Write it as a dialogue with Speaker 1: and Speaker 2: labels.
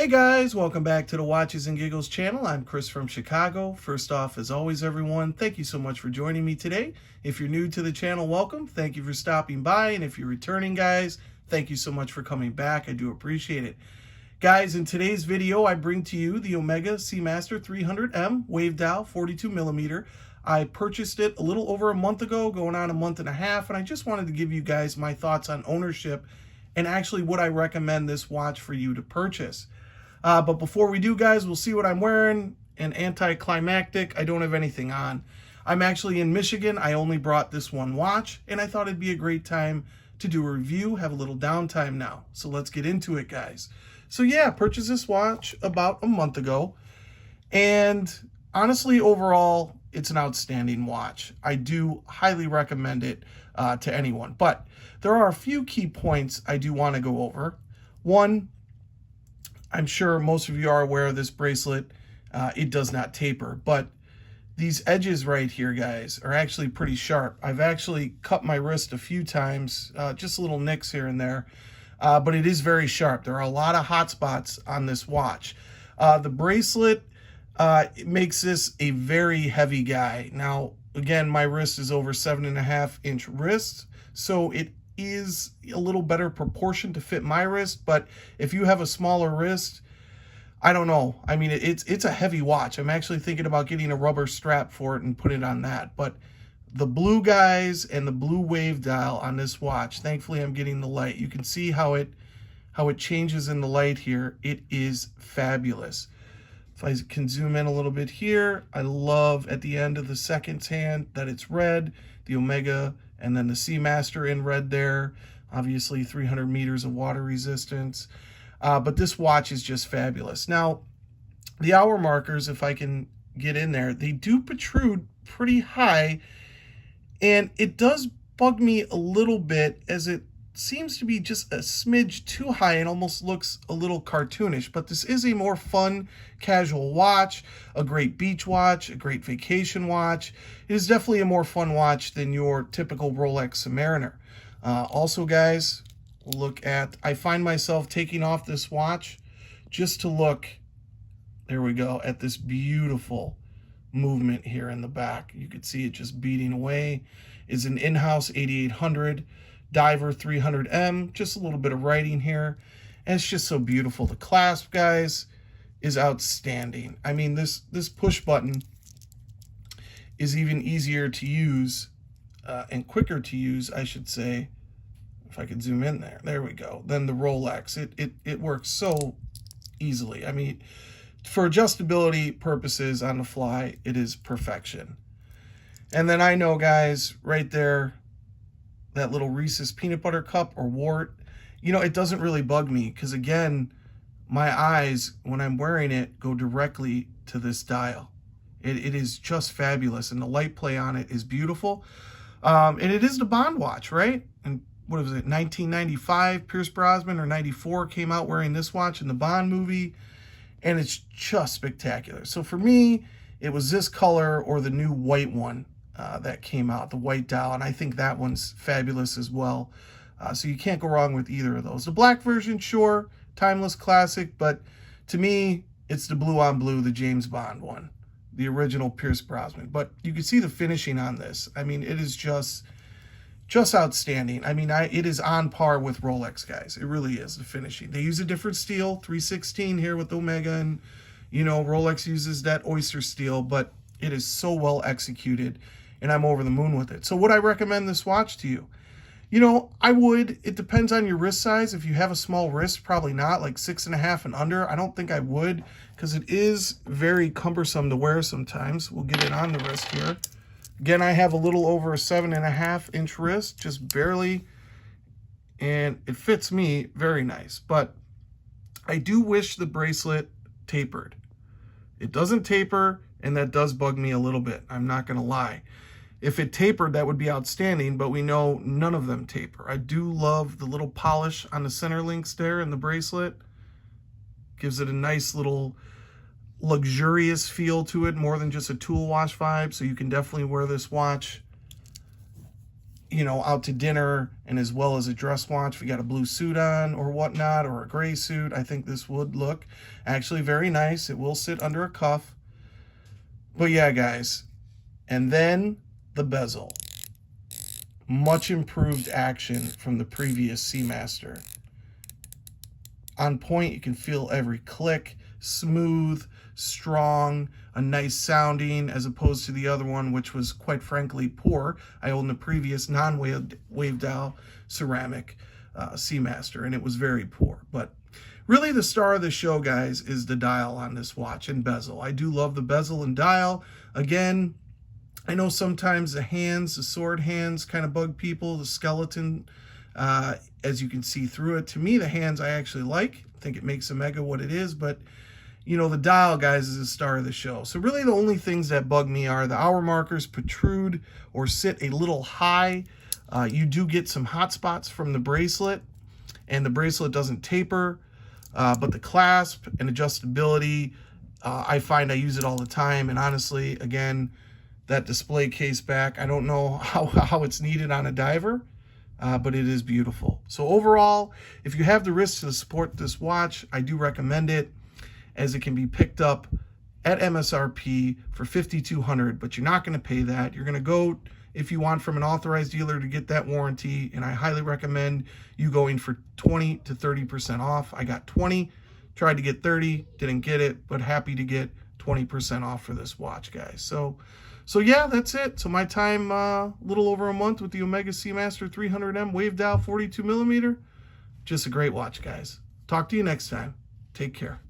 Speaker 1: Hey guys, welcome back to the Watches and Giggles channel. I'm Chris from Chicago. First off, as always, everyone, thank you so much for joining me today. If you're new to the channel, welcome. Thank you for stopping by. And if you're returning, guys, thank you so much for coming back. I do appreciate it. Guys, in today's video, I bring to you the Omega Seamaster 300M wave dial 42mm. I purchased it a little over a month ago, going on a month and a half, and I just wanted to give you guys my thoughts on ownership and actually would I recommend this watch for you to purchase. But before we do, guys, we'll see what I'm wearing. An anticlimactic. I don't have anything on. I'm actually in Michigan. I only brought this one watch, and I thought it'd be a great time to do a review, have a little downtime now. So let's get into it, guys. So yeah, purchased this watch about a month ago, and honestly, overall, it's an outstanding watch. I do highly recommend it to anyone, but there are a few key points I do want to go over. One, I'm sure most of you are aware of this bracelet. It does not taper, but these edges right here, guys, are actually pretty sharp. I've actually cut my wrist a few times, just little nicks here and there, but it is very sharp. There are a lot of hot spots on this watch. The bracelet it makes this a very heavy guy. Now, again, my wrist is over 7.5-inch wrist, so it is a little better proportion to fit my wrist, but if you have a smaller wrist, I don't know. I mean, it's a heavy watch. I'm actually thinking about getting a rubber strap for it and put it on that. But the blue guys and the blue wave dial on this watch, thankfully I'm getting the light. You can see how it changes in the light here. It is fabulous. If I can zoom in a little bit here, I love at the end of the seconds hand that it's red, the Omega, and then the Seamaster in red there. Obviously 300 meters of water resistance. But this watch is just fabulous. Now, the hour markers, if I can get in there, they do protrude pretty high. And it does bug me a little bit as it seems to be just a smidge too high and almost looks a little cartoonish. But this is a more fun, casual watch, a great beach watch, a great vacation watch. It is definitely a more fun watch than your typical Rolex Submariner. Also, guys, look at, I find myself taking off this watch just to look, there we go, at this beautiful movement here in the back. You can see it just beating away. It's an in-house 8800 Diver 300M, just a little bit of writing here, and it's just so beautiful. The clasp, guys, is outstanding. I mean, this push button is even easier to use and quicker to use, I should say, if I could zoom in there we go, than the Rolex. It works so easily. I mean, for adjustability purposes on the fly, it is perfection. And then I know, guys, right there, that little Reese's peanut butter cup or wart, you know, it doesn't really bug me because, again, my eyes, when I'm wearing it, go directly to this dial. It is just fabulous, and the light play on it is beautiful. And it is the Bond watch, right? And what was it, 1995, Pierce Brosnan, or 94 came out wearing this watch in the Bond movie, and it's just spectacular. So for me, it was this color or the new white one that came out, the white dial, and I think that one's fabulous as well. So you can't go wrong with either of those. The black version, sure, timeless classic, but to me, it's the blue on blue, the James Bond one, the original Pierce Brosnan. But you can see the finishing on this. I mean, it is just outstanding. I mean, it is on par with Rolex, guys. It really is, the finishing. They use a different steel, 316 here with Omega, and, you know, Rolex uses that oyster steel, but it is so well executed, and I'm over the moon with it. So would I recommend this watch to you? You know, I would. It depends on your wrist size. If you have a small wrist, probably not, like 6.5 and under. I don't think I would, because it is very cumbersome to wear sometimes. We'll get it on the wrist here. Again, I have a little over a 7.5-inch wrist, just barely, and it fits me very nice. But I do wish the bracelet tapered. It doesn't taper, and that does bug me a little bit. I'm not going to lie. If it tapered, that would be outstanding, but we know none of them taper. I do love the little polish on the center links there in the bracelet. Gives it a nice little luxurious feel to it, more than just a tool wash vibe. So you can definitely wear this watch you know, out to dinner, and as well as a dress watch. If you got a blue suit on or whatnot, or a gray suit, I think this would look actually very nice. It will sit under a cuff. But yeah, guys. And then the bezel. Much improved action from the previous Seamaster. On point, you can feel every click. Smooth, strong, a nice sounding, as opposed to the other one, which was quite frankly poor. I owned the previous non-wave dial ceramic Seamaster, and it was very poor. But really the star of the show, guys, is the dial on this watch and bezel. I do love the bezel and dial. Again, I know sometimes the hands, the sword hands, kind of bug people. The skeleton, as you can see through it. To me, the hands I actually like. I think it makes Omega what it is, but you know, the dial, guys, is the star of the show. So really the only things that bug me are the hour markers protrude or sit a little high. You do get some hot spots from the bracelet, and the bracelet doesn't taper, but the clasp and adjustability, I find I use it all the time. And honestly, again, that display case back, I don't know how it's needed on a diver, but it is beautiful. So overall, if you have the wrist to support this watch, I do recommend it, as it can be picked up at MSRP for $5,200, but you're not going to pay that. You're going to go, if you want, from an authorized dealer to get that warranty, and I highly recommend you going for 20 to 30% off. I got 20, tried to get 30, didn't get it, but happy to get 20% off for this watch, guys. So yeah, that's it. So my time, a little over a month with the Omega Seamaster 300M wave dial 42mm. Just a great watch, guys. Talk to you next time. Take care.